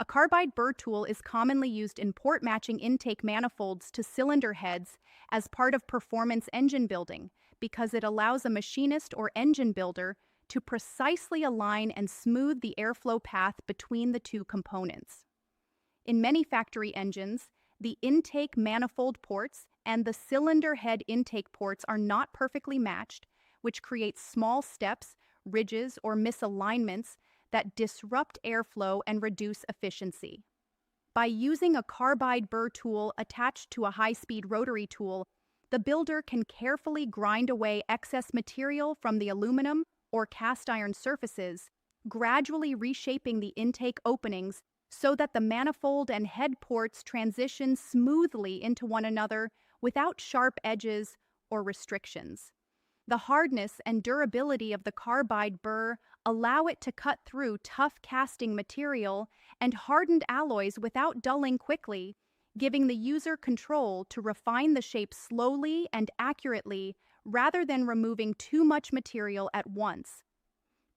A carbide burr tool is commonly used in port matching intake manifolds to cylinder heads as part of performance engine building because it allows a machinist or engine builder to precisely align and smooth the airflow path between the two components. In many factory engines, the intake manifold ports and the cylinder head intake ports are not perfectly matched, which creates small steps, ridges, or misalignments that disrupt airflow and reduce efficiency. By using a carbide burr tool attached to a high-speed rotary tool, the builder can carefully grind away excess material from the aluminum or cast iron surfaces, gradually reshaping the intake openings so that the manifold and head ports transition smoothly into one another without sharp edges or restrictions. The hardness and durability of the carbide burr allow it to cut through tough casting material and hardened alloys without dulling quickly, giving the user control to refine the shape slowly and accurately rather than removing too much material at once.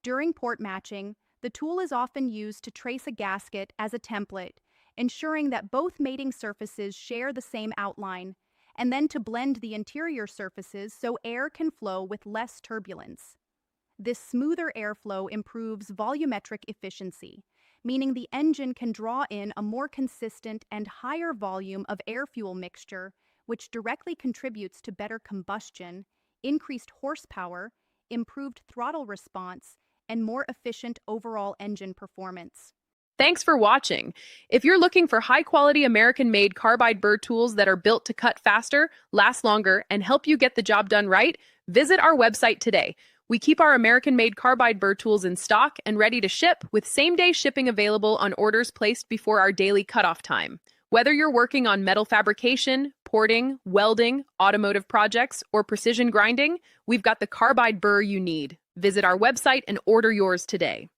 During port matching, the tool is often used to trace a gasket as a template, ensuring that both mating surfaces share the same outline, and then to blend the interior surfaces so air can flow with less turbulence. This smoother airflow improves volumetric efficiency, meaning the engine can draw in a more consistent and higher volume of air-fuel mixture, which directly contributes to better combustion, increased horsepower, improved throttle response, and more efficient overall engine performance. Thanks for watching. If you're looking for high-quality American-made carbide burr tools that are built to cut faster, last longer, and help you get the job done right, visit our website today. We keep our American-made carbide burr tools in stock and ready to ship, with same-day shipping available on orders placed before our daily cutoff time. Whether you're working on metal fabrication, porting, welding, automotive projects, or precision grinding, we've got the carbide burr you need. Visit our website and order yours today.